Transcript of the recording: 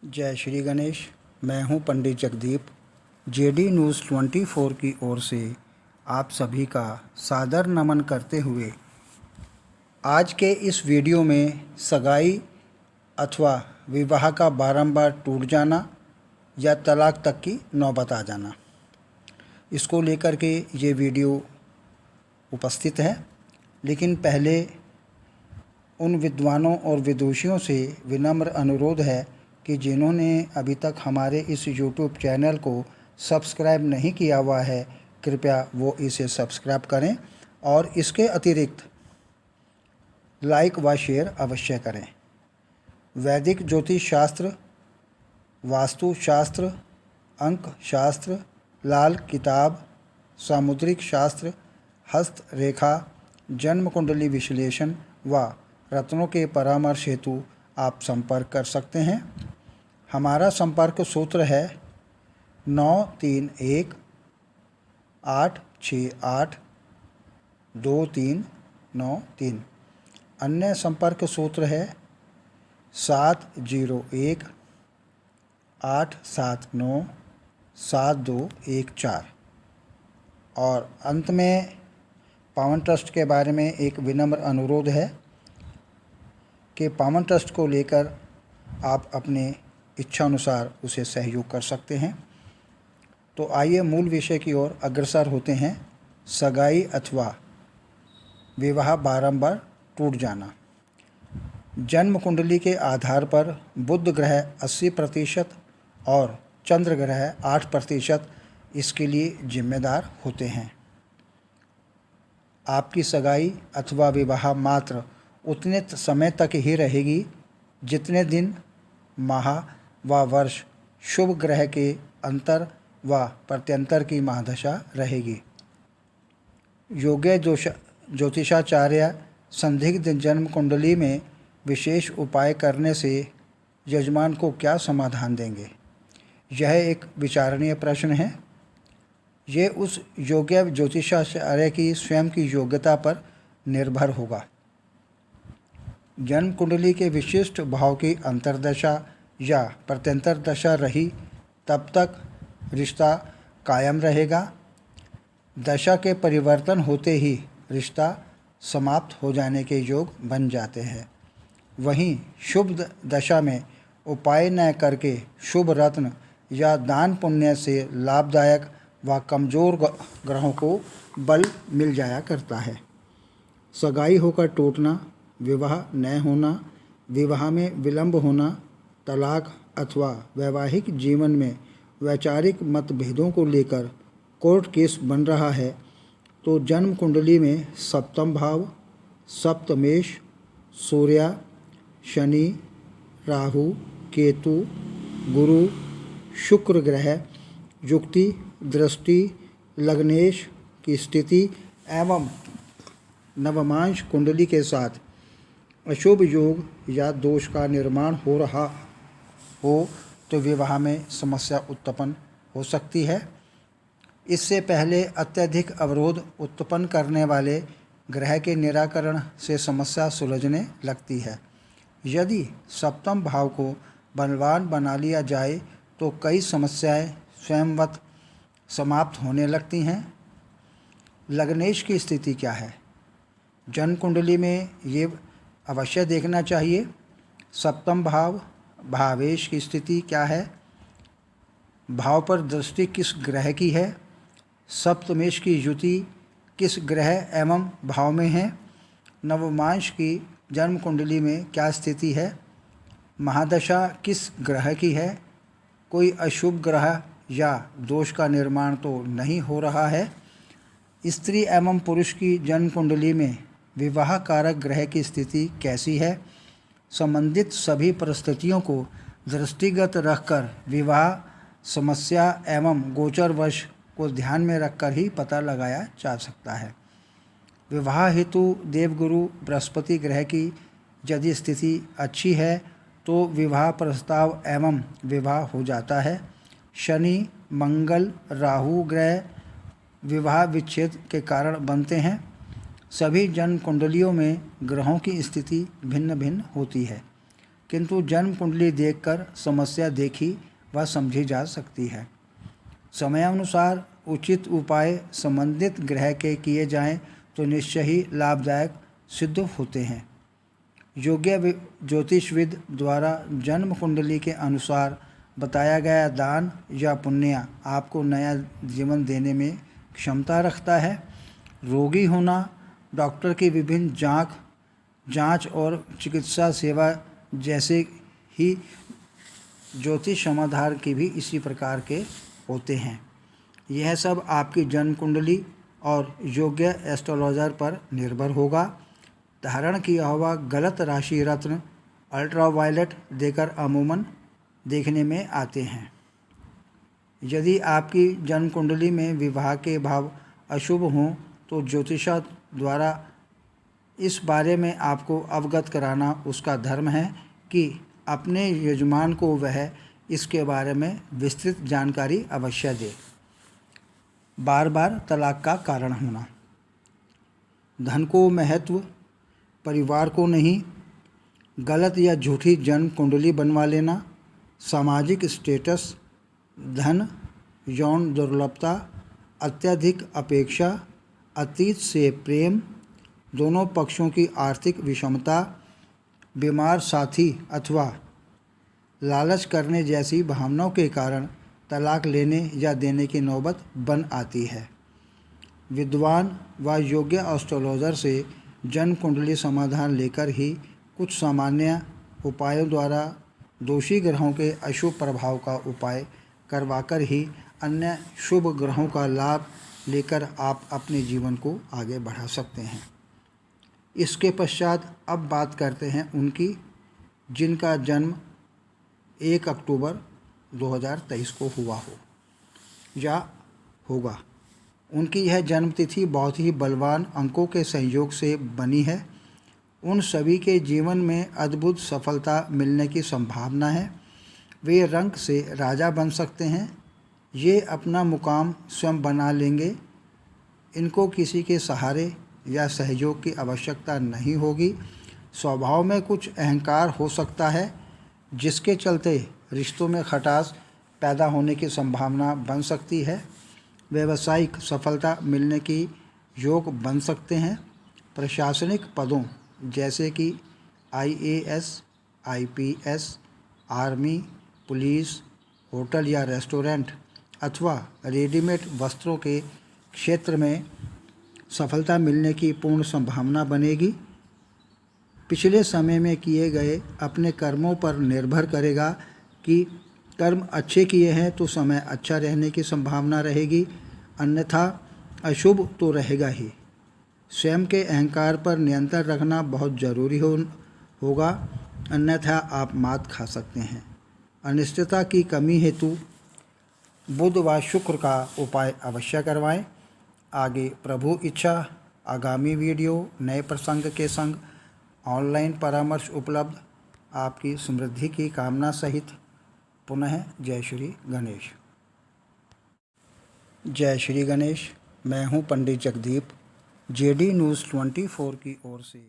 जय श्री गणेश। मैं हूं पंडित जगदीप। जेडी न्यूज़ 24 की ओर से आप सभी का सादर नमन करते हुए आज के इस वीडियो में सगाई अथवा विवाह का बारंबार टूट जाना या तलाक तक की नौबत आ जाना, इसको लेकर के ये वीडियो उपस्थित है। लेकिन पहले उन विद्वानों और विदुषियों से विनम्र अनुरोध है कि जिन्होंने अभी तक हमारे इस यूट्यूब चैनल को सब्सक्राइब नहीं किया हुआ है, कृपया वो इसे सब्सक्राइब करें और इसके अतिरिक्त लाइक व शेयर अवश्य करें। वैदिक ज्योतिष शास्त्र, वास्तु शास्त्र, अंक शास्त्र, लाल किताब, सामुद्रिक शास्त्र, हस्त रेखा, जन्म कुंडली विश्लेषण व रत्नों के परामर्श हेतु आप संपर्क कर सकते हैं। हमारा संपर्क सूत्र है 9318682393। अन्य संपर्क सूत्र है 7018797214। और अंत में पावन ट्रस्ट के बारे में एक विनम्र अनुरोध है कि पावन ट्रस्ट को लेकर आप अपने इच्छानुसार उसे सहयोग कर सकते हैं। तो आइए मूल विषय की ओर अग्रसर होते हैं। सगाई अथवा विवाह बारंबार टूट जाना। जन्म कुंडली के आधार पर बुध ग्रह 80% और चंद्र ग्रह 8% इसके लिए जिम्मेदार होते हैं। आपकी सगाई अथवा विवाह मात्र उतने समय तक ही रहेगी जितने दिन, माह व वर्ष शुभ ग्रह के अंतर व प्रत्यंतर की महादशा रहेगी। योग्य ज्योतिषाचार्य संदिग्ध जन्म कुंडली में विशेष उपाय करने से यजमान को क्या समाधान देंगे, यह एक विचारणीय प्रश्न है। ये उस योग्य ज्योतिषाचार्य की स्वयं की योग्यता पर निर्भर होगा। जन्म कुंडली के विशिष्ट भाव की अंतर्दशा या प्रत्यंतर दशा रही तब तक रिश्ता कायम रहेगा। दशा के परिवर्तन होते ही रिश्ता समाप्त हो जाने के योग बन जाते हैं। वहीं शुभ दशा में उपाय न करके शुभ रत्न या दान पुण्य से लाभदायक व कमज़ोर ग्रहों को बल मिल जाया करता है। सगाई होकर टूटना, विवाह न होना, विवाह में विलंब होना, तलाक अथवा वैवाहिक जीवन में वैचारिक मतभेदों को लेकर कोर्ट केस बन रहा है तो जन्म कुंडली में सप्तम भाव, सप्तमेश, सूर्य, शनि, राहु, केतु, गुरु, शुक्र ग्रह युक्ति, दृष्टि, लग्नेश की स्थिति एवं नवमांश कुंडली के साथ अशुभ योग या दोष का निर्माण हो रहा हो तो विवाह में समस्या उत्पन्न हो सकती है। इससे पहले अत्यधिक अवरोध उत्पन्न करने वाले ग्रह के निराकरण से समस्या सुलझने लगती है। यदि सप्तम भाव को बलवान बना लिया जाए तो कई समस्याएं स्वयंवत समाप्त होने लगती हैं। लग्नेश की स्थिति क्या है? जन्म कुंडली में ये अवश्य देखना चाहिए। सप्तम भाव भावेश की स्थिति क्या है? भाव पर दृष्टि किस ग्रह की है? सप्तमेश की युति किस ग्रह एवं भाव में है? नवमांश की जन्म कुंडली में क्या स्थिति है? महादशा किस ग्रह की है? कोई अशुभ ग्रह या दोष का निर्माण तो नहीं हो रहा है? स्त्री एवं पुरुष की जन्म कुंडली में विवाह कारक ग्रह की स्थिति कैसी है? संबंधित सभी परिस्थितियों को दृष्टिगत रखकर विवाह समस्या एवं गोचर वर्ष को ध्यान में रखकर ही पता लगाया जा सकता है। विवाह हेतु देवगुरु बृहस्पति ग्रह की यदि स्थिति अच्छी है तो विवाह प्रस्ताव एवं विवाह हो जाता है। शनि, मंगल, राहु ग्रह विवाह विच्छेद के कारण बनते हैं। सभी जन्म कुंडलियों में ग्रहों की स्थिति भिन्न भिन्न होती है। किंतु जन्म कुंडली देखकर समस्या देखी व समझी जा सकती है। समयानुसार उचित उपाय संबंधित ग्रह के किए जाएं तो निश्चय ही लाभदायक सिद्ध होते हैं। योग्य ज्योतिषविद द्वारा जन्म कुंडली के अनुसार बताया गया दान या पुण्य आपको नया जीवन देने में क्षमता रखता है। रोगी होना, डॉक्टर की विभिन्न जांच और चिकित्सा सेवा जैसे ही ज्योतिष समाधान की भी इसी प्रकार के होते हैं। यह सब आपकी जन्म कुंडली और योग्य एस्ट्रोलॉजर पर निर्भर होगा। धारण किया हुआ गलत राशि रत्न अल्ट्रावायलेट देकर अमूमन देखने में आते हैं। यदि आपकी जन्म कुंडली में विवाह के भाव अशुभ हों तो ज्योतिष द्वारा इस बारे में आपको अवगत कराना उसका धर्म है कि अपने यजमान को वह इसके बारे में विस्तृत जानकारी अवश्य दे। बार बार तलाक का कारण होना, धन को महत्व, परिवार को नहीं, गलत या झूठी जन्म कुंडली बनवा लेना, सामाजिक स्टेटस, धन, यौन दुर्लभता, अत्यधिक अपेक्षा, अतीत से प्रेम, दोनों पक्षों की आर्थिक विषमता, बीमार साथी अथवा लालच करने जैसी भावनाओं के कारण तलाक लेने या देने की नौबत बन आती है। विद्वान व योग्य एस्ट्रोलॉजर से जन्म कुंडली समाधान लेकर ही कुछ सामान्य उपायों द्वारा दोषी ग्रहों के अशुभ प्रभाव का उपाय करवाकर ही अन्य शुभ ग्रहों का लाभ लेकर आप अपने जीवन को आगे बढ़ा सकते हैं। इसके पश्चात अब बात करते हैं उनकी जिनका जन्म 1 अक्टूबर 2023 को हुआ हो या होगा। उनकी यह जन्म तिथि बहुत ही बलवान अंकों के संयोग से बनी है। उन सभी के जीवन में अद्भुत सफलता मिलने की संभावना है। वे रंक से राजा बन सकते हैं। ये अपना मुकाम स्वयं बना लेंगे। इनको किसी के सहारे या सहयोग की आवश्यकता नहीं होगी। स्वभाव में कुछ अहंकार हो सकता है जिसके चलते रिश्तों में खटास पैदा होने की संभावना बन सकती है। व्यावसायिक सफलता मिलने की योग बन सकते हैं। प्रशासनिक पदों जैसे कि IAS, IPS, army, police, hotel या रेस्टोरेंट अथवा रेडीमेड वस्त्रों के क्षेत्र में सफलता मिलने की पूर्ण संभावना बनेगी। पिछले समय में किए गए अपने कर्मों पर निर्भर करेगा कि कर्म अच्छे किए हैं तो समय अच्छा रहने की संभावना रहेगी, अन्यथा अशुभ तो रहेगा ही। स्वयं के अहंकार पर नियंत्रण रखना बहुत ज़रूरी होगा, अन्यथा आप मात खा सकते हैं। अनिश्चितता की कमी हेतु बुध व शुक्र का उपाय अवश्य करवाएं। आगे प्रभु इच्छा आगामी वीडियो नए प्रसंग के संग ऑनलाइन परामर्श उपलब्ध। आपकी समृद्धि की कामना सहित पुनः जय श्री गणेश। जय श्री गणेश। मैं हूं पंडित जगदीप, JD न्यूज़ 24 की ओर से।